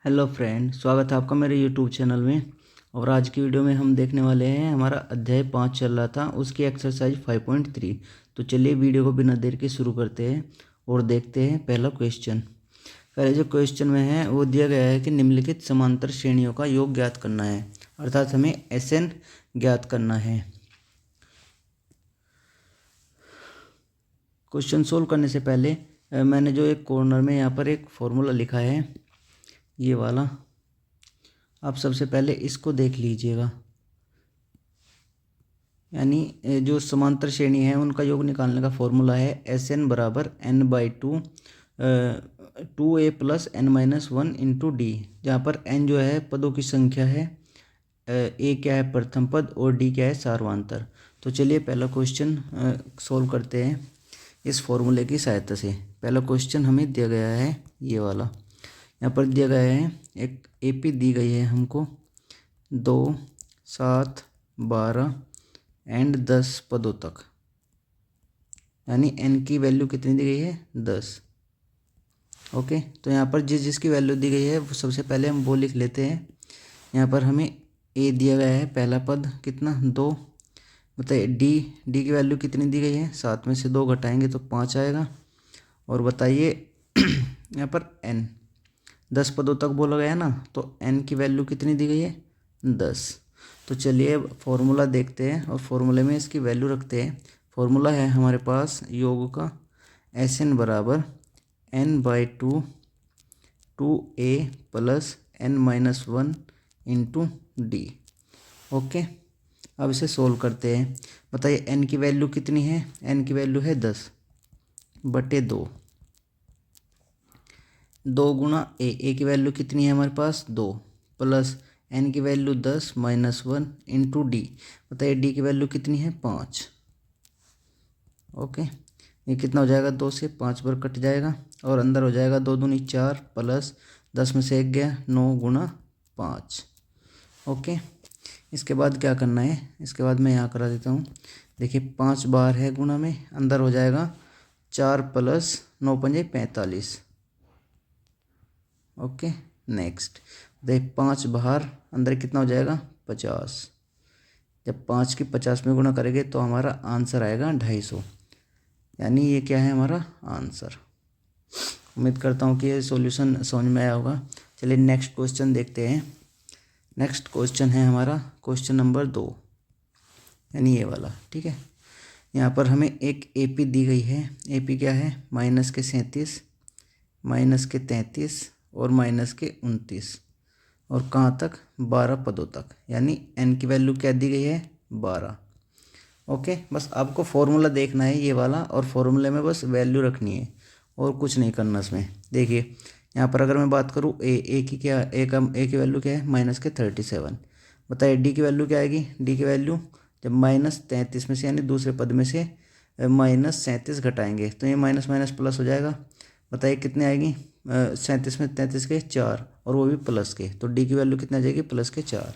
Hello friend, स्वागत है आपका मेरे यूट्यूब चैनल में। और आज की वीडियो में हम देखने वाले हैं, हमारा अध्याय 5 चल रहा था, उसकी एक्सरसाइज 5.3। तो चलिए वीडियो को बिना देर के शुरू करते हैं और देखते हैं पहला क्वेश्चन। पहले जो क्वेश्चन में है वो दिया गया है कि निम्नलिखित समांतर श्रेणियों का योग ज्ञात करना है, अर्थात हमें SN ज्ञात करना है। क्वेश्चन सोल्व करने से पहले मैंने जो एक कॉर्नर में यहाँ पर एक फॉर्मूला लिखा है, ये वाला, आप सबसे पहले इसको देख लीजिएगा। यानी जो समांतर श्रेणी है उनका योग निकालने का फॉर्मूला है SN बराबर N/2 2A plus N-1 into D, जहाँ पर N जो है पदों की संख्या है, A क्या है प्रथम पद और D क्या है सार्वधातुक। तो चलिए पहला क्वेश्चन सोल्व करते हैं इस फॉर्मूले की सहायता से। पहला क्वेश्चन हमें दिया गया है ये वाला, यहाँ पर दिया गया है एक AP दी गई है हमको 2, 7, 12 एंड 10 पदों तक, यानी N की वैल्यू कितनी दी गई है 10। ओके, तो यहाँ पर जिसकी वैल्यू दी गई है वो सबसे पहले हम वो लिख लेते हैं। यहाँ पर हमें A दिया गया है, पहला पद कितना 2, बताइए D की वैल्यू कितनी दी गई है, 7 में से 2 घटाएंगे तो 5 आएगा। और बताइए यहाँ पर N 10 पदों तक बोला गया है ना, तो N की वैल्यू कितनी दी गई है 10। तो चलिए फॉर्मूला देखते हैं और फॉर्मूले में इसकी वैल्यू रखते हैं। फॉर्मूला है हमारे पास योग का SN बराबर N/2 2A plus N-1 into D. Okay, अब इसे सोल्व करते हैं। बताइए N की वैल्यू कितनी है, N की वैल्यू है 10/2, 2 गुणा A की वैल्यू कितनी है हमारे पास 2, प्लस N की वैल्यू 10 -1 इंटू डी। बताइए D की वैल्यू कितनी है 5। ओके, ये कितना हो जाएगा, 2 से 5 बार कट जाएगा और अंदर हो जाएगा 2 दूनी 4 प्लस 10 में से 1 गया 9 गुणा 5। ओके, इसके बाद क्या करना है, इसके बाद मैं यहाँ करा देता हूँ। देखिए 5 बार है गुणा में, अंदर हो जाएगा 4 प्लस 9 पंजे 45। ओके, नेक्स्ट देख 5 बाहर, अंदर कितना हो जाएगा 50। जब 5 की 50 में गुणा करेंगे तो हमारा आंसर आएगा 250, यानी ये क्या है हमारा आंसर। उम्मीद करता हूँ कि ये सॉल्यूशन समझ में आया होगा। चलिए नेक्स्ट क्वेश्चन देखते हैं। नेक्स्ट क्वेश्चन है हमारा क्वेश्चन नंबर 2, यानी ये वाला। ठीक है, यहाँ पर हमें एक AP दी गई है। AP क्या है, -37, -33 और -29, और कहाँ तक 12 पदों तक, यानी N की वैल्यू क्या दी गई है 12। ओके, बस आपको फॉर्मूला देखना है ये वाला, और फॉर्मूले में बस वैल्यू रखनी है और कुछ नहीं करना इसमें। देखिए यहाँ पर अगर मैं बात करूँ ए की वैल्यू क्या है -37। बताइए D की वैल्यू क्या आएगी, D की वैल्यू जब -33 में से, यानी दूसरे पद में से -37 घटाएंगे तो ये माइनस माइनस प्लस हो जाएगा। बताइए कितने आएगी, 37 में 33 के 4, और वो भी प्लस के, तो D की वैल्यू कितनी आ जाएगी प्लस के 4,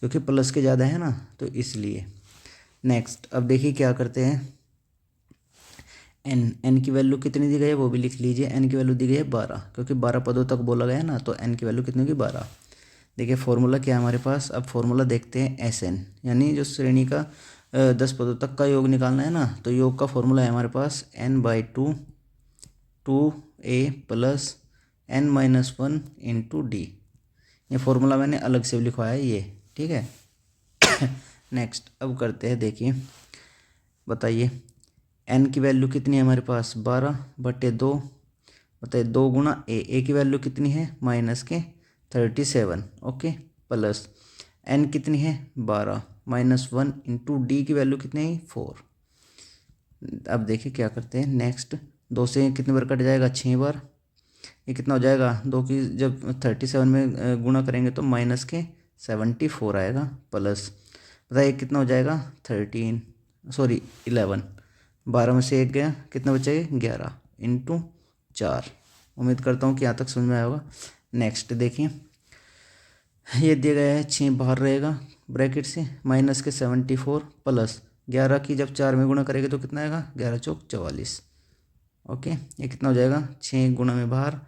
क्योंकि प्लस के ज़्यादा है ना, तो इसलिए। नेक्स्ट अब देखिए क्या करते हैं, N की वैल्यू कितनी दी गई है वो भी लिख लीजिए। N की वैल्यू दी गई है 12, क्योंकि 12 पदों तक बोला गया है ना, तो N की वैल्यू कितनी होगी 12। देखिए फॉर्मूला क्या है हमारे पास, अब फॉर्मूला देखते हैं SN, यानी जो श्रेणी का 10 पदों तक का योग निकालना है ना, तो योग का फॉर्मूला है हमारे पास N/2 2A plus N-1 into D. ये फॉर्मूला मैंने अलग से लिखवाया है ये, ठीक है। नेक्स्ट अब करते हैं, देखिए बताइए N की वैल्यू कितनी है हमारे पास 12/2। बताइए 2 गुणा A की वैल्यू कितनी है -37। ओके, प्लस N कितनी है 12 -1 इंटू डी की वैल्यू कितनी है 4। अब देखिए क्या करते हैं, नेक्स्ट 2 से कितने बार कट जाएगा 6 बार, ये कितना हो जाएगा 2 की जब 37 में गुणा करेंगे तो -74 आएगा, प्लस बताइए कितना हो जाएगा 11। 12 में से 1 गया, कितना बचेगा 11 इंटू 4। उम्मीद करता हूँ कि यहाँ तक समझ में आया होगा। नेक्स्ट देखिए ये दिया गया है 6 बाहर रहेगा ब्रैकेट से, -74 प्लस 11 की जब 4 में गुणा करेंगे तो कितना आएगा 11 चौक 44। ओके, ये कितना हो जाएगा 6 गुणा में बाहर,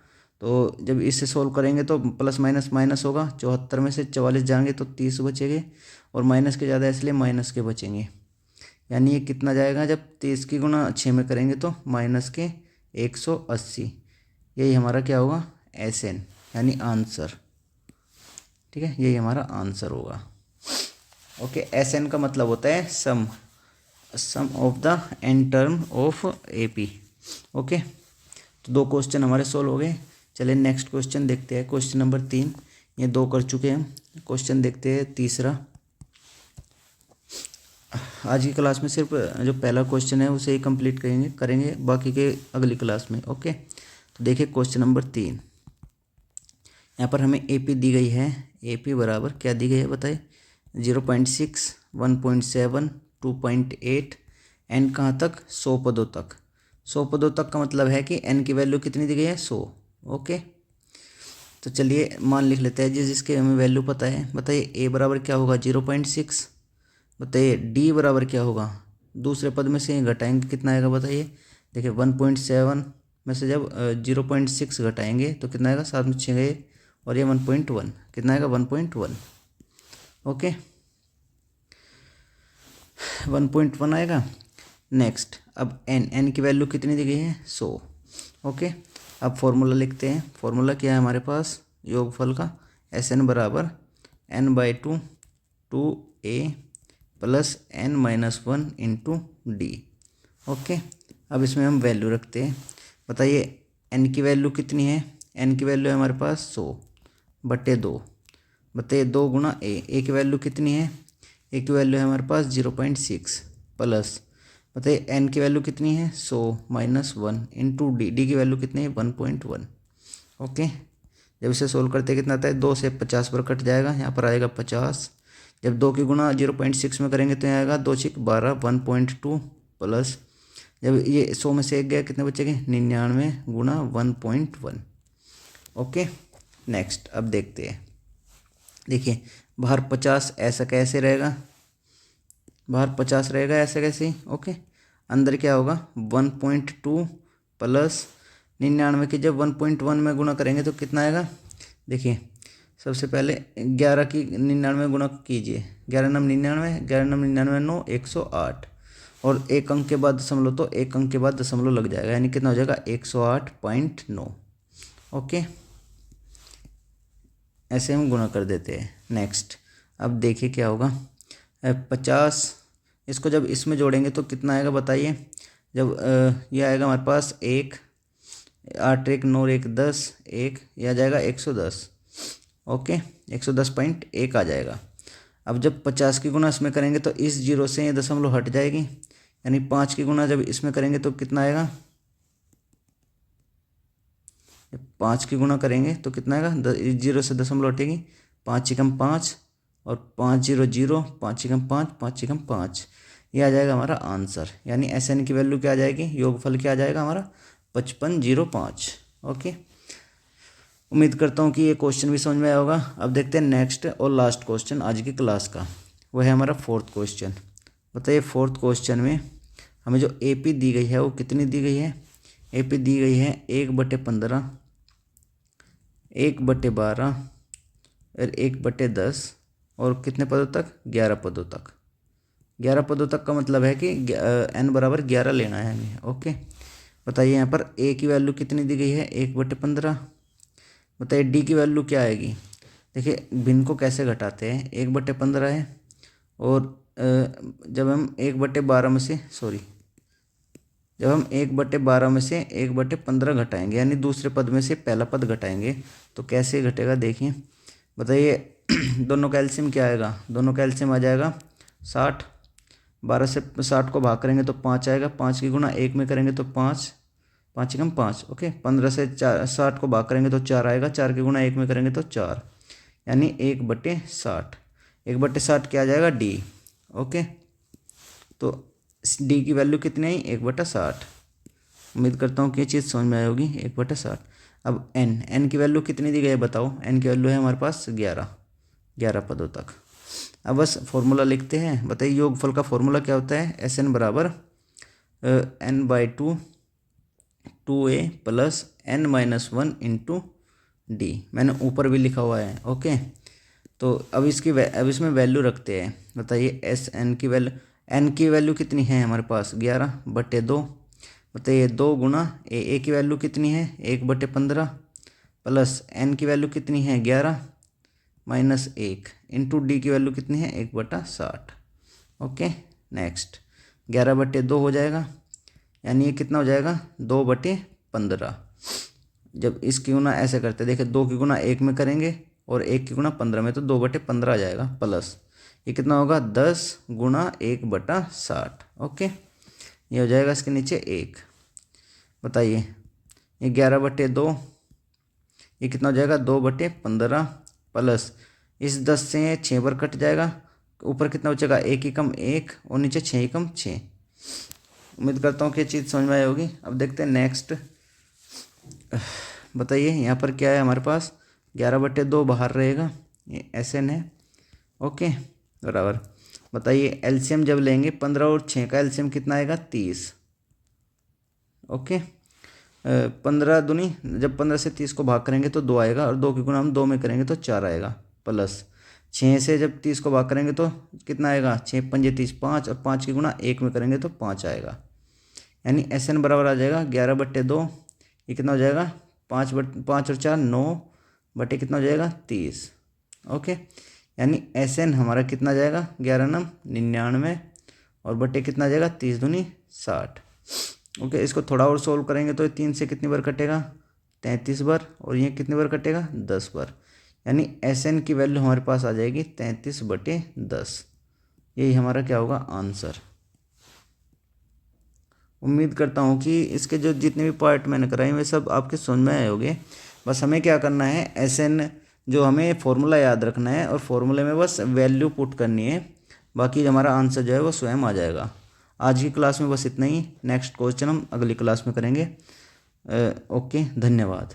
तो जब इससे सोल्व करेंगे तो प्लस माइनस माइनस होगा, 74 में से 44 जाएंगे तो 30 बचेंगे, और माइनस के ज़्यादा इसलिए माइनस के बचेंगे। यानी ये कितना जाएगा, जब 30 की गुणा 6 में करेंगे तो माइनस के 180। यही हमारा क्या होगा, SN यानी आंसर। ठीक है, यही हमारा आंसर होगा। ओके, SN का मतलब होता है sum of the n term of AP। Okay, तो 2 क्वेश्चन हमारे सोल्व हो गए। चलिए नेक्स्ट क्वेश्चन देखते हैं, क्वेश्चन नंबर 3। ये 2 कर चुके हैं, क्वेश्चन देखते हैं तीसरा। आज की क्लास में सिर्फ जो पहला क्वेश्चन है उसे ही कंप्लीट करेंगे बाकी के अगली क्लास में। ओके, तो देखिए क्वेश्चन नंबर 3। यहाँ पर हमें AP दी गई है। AP बराबर क्या दी गई है बताइए, 0.6, 1.7, 2.8, एन कहाँ तक, 100 पदों तक। 100 पदों तक का मतलब है कि एन की वैल्यू कितनी दी गई है, 100। ओके, तो चलिए मान लिख लेते हैं जिसके हमें वैल्यू पता है। बताइए A बराबर क्या होगा, 0.6। बताइए D बराबर क्या होगा, दूसरे पद में से घटाएंगे कितना आएगा बताइए। देखिए 1.7 में से जब 0.6 घटाएंगे तो कितना आएगा, 7 में 6 गए, और ये 1.1 कितना आएगा, 1.1। ओके, 1.1 आएगा। नेक्स्ट, अब एन की वैल्यू कितनी दी गई है, 100। ओके, अब फॉर्मूला लिखते हैं। फॉर्मूला क्या है हमारे पास, योगफल का, SN बराबर n/2 2a plus n-1 into D। Okay, अब इसमें हम वैल्यू रखते हैं। बताइए n की वैल्यू कितनी है, n की वैल्यू है हमारे पास 100/2। बताइए 2 गुणा a की वैल्यू कितनी है, a की वैल्यू है हमारे पास 0.6 प्लस, बताइए n की वैल्यू कितनी है, 100-1 इंटू D की वैल्यू कितनी है, 1.1। ओके, जब इसे सोल्व करते कितना आता है, 2 से 50 पर कट जाएगा, यहाँ पर आएगा 50। जब 2 की गुणा 0.6 में करेंगे तो यहाँ आएगा 2 6 12, 1.2 प्लस, जब ये 100 में से 1 गया कितने बचेंगे, 99 गुणा 1.1। ओके, नेक्स्ट अब देखते हैं। देखिए बाहर 50 ऐसा कैसे रहेगा, बाहर 50 रहेगा ऐसा कैसे। ओके, अंदर क्या होगा, 1.2 प्लस 99 की जब 1.1 में गुणा करेंगे तो कितना आएगा। देखिए सबसे पहले 11 की 99 गुणा कीजिए, 11 नम 99, 11 नम 99 9, 108, और एक अंक के बाद दशमलव, तो एक अंक के बाद दशमलव लग जाएगा, यानी कितना हो जाएगा, 108.9। ओके, ऐसे हम गुणा कर देते हैं। नेक्स्ट, अब देखिए क्या होगा, 50 इसको जब इसमें जोड़ेंगे तो कितना आएगा बताइए। जब ये आएगा हमारे पास 1, 8 1 9 1 10, 1 यह आ जाएगा 110। ओके, 110.1 आ जाएगा। अब जब 50 की गुणा इसमें करेंगे तो इस जीरो से ये दशमलव हट जाएगी, यानी 5 की गुणा जब इसमें करेंगे तो कितना आएगा, 5 की गुणा करेंगे तो कितना आएगा, इस जीरो से दशमलव हटेगी, 5 एकम 5 और 5 0 0, 5 एकम 5, 5 एकम 5, ये आ जाएगा हमारा आंसर। यानी SN की वैल्यू क्या आ जाएगी, योगफल क्या आ जाएगा हमारा, 5505। ओके, उम्मीद करता हूँ कि ये क्वेश्चन भी समझ में आया होगा। अब देखते हैं नेक्स्ट और लास्ट क्वेश्चन आज की क्लास का, वह है हमारा 4th क्वेश्चन। बताइए 4th क्वेश्चन में हमें जो AP दी गई है वो कितनी दी गई है। AP दी गई है 1/15, 1/12 और 1/10, और कितने पदों तक, 11 पदों तक। 11 पदों तक का मतलब है कि n बराबर 11 लेना है हमें। ओके, बताइए यहाँ पर A की वैल्यू कितनी दी गई है, 1/15। बताइए D की वैल्यू क्या आएगी। देखिए भिन्न को कैसे घटाते हैं, 1/15 है, और जब हम 1/12 में से जब हम 1/12 में से 1/15 घटाएंगे, यानी दूसरे पद में से पहला पद घटाएंगे, तो कैसे घटेगा देखिए। बताइए दोनों का एलसीएम क्या आएगा, दोनों का एलसीएम आ जाएगा 60। 12 से 60 को भाग करेंगे तो 5 आएगा, 5 की गुणा 1 में करेंगे तो 5, 5 एकम 5। ओके, 15 से 60 को भाग करेंगे तो 4 आएगा, 4 की गुणा 1 में करेंगे तो 4, यानी 1/60। 1/60 क्या आ जाएगा, D। ओके, तो D की वैल्यू कितनी आई, 1/60। उम्मीद करता हूँ कि ये चीज़ समझ में आई होगी, 1/60। अब n की वैल्यू कितनी दी गई है बताओ। n की वैल्यू है हमारे पास 11 पदों तक। अब बस फॉर्मूला लिखते हैं। बताइए योगफल का फॉर्मूला क्या होता है, SN बराबर n/2 2a plus n-1 into D, मैंने ऊपर भी लिखा हुआ है। ओके, तो अब इसमें वैल्यू रखते हैं। बताइए एस एन की वैल्यू, एन की वैल्यू कितनी है हमारे पास 11/2। बताइए 2 गुना ए की वैल्यू कितनी है 1/15 प्लस एन की वैल्यू कितनी है 11 माइनस 1 इंटू डी की वैल्यू कितनी है 1/60। ओके, नेक्स्ट 11/2 हो जाएगा, यानी ये कितना हो जाएगा 2/15। जब इसकी गुना ऐसे करते देखिए 2 की गुना 1 में करेंगे और 1 की गुना 15 में, तो 2/15 आ जाएगा प्लस ये कितना होगा 10 गुना 1/60। ओके, ये हो जाएगा इसके नीचे 1। बताइए ये 11/2, ये कितना हो जाएगा 2/15 प्लस इस 10 से 6 बार कट जाएगा, ऊपर कितना बचेगा 1 ही कम 1 और नीचे 6 ही कम 6। उम्मीद करता हूँ कि ये चीज़ समझ में आई होगी। अब देखते हैं नेक्स्ट। बताइए यहाँ पर क्या है हमारे पास 11/2 बाहर रहेगा, ये एस एन है। ओके, बराबर। बताइए एलसीएम जब लेंगे 15 और 6 का एलसीएम कितना आएगा 30। ओके, 15 दूनी, जब 15 से 30 को भाग करेंगे तो 2 आएगा और 2 की गुना हम 2 में करेंगे तो 4 आएगा प्लस 6 से जब 30 को भाग करेंगे तो कितना आएगा 6 पंजे 30 5 और 5 की गुना 1 में करेंगे तो 5 आएगा। यानी एस एन बराबर आ जाएगा 11/2, ये कितना हो जाएगा 5 और 4 9 बटे कितना हो जाएगा 30। ओके, यानी एस एन हमारा कितना जाएगा 11 नम 99 और बटे कितना जाएगा 30 दूनी 60। ओके, इसको थोड़ा और सोल्व करेंगे तो 3 से कितनी बार कटेगा 33 बार और ये कितनी बार कटेगा 10 बार। यानी एस एन की वैल्यू हमारे पास आ जाएगी 33/10। यही हमारा क्या होगा आंसर। उम्मीद करता हूँ कि इसके जो जितने भी पार्ट मैंने कराए वे सब आपके समझ में आए होंगे। बस हमें क्या करना है एस एन जो हमें फॉर्मूला याद रखना है और फॉर्मूले में बस वैल्यू पुट करनी है, बाकी हमारा आंसर जो है वो स्वयं आ जाएगा। आज की क्लास में बस इतना ही, नेक्स्ट क्वेश्चन हम अगली क्लास में करेंगे। ओके, धन्यवाद।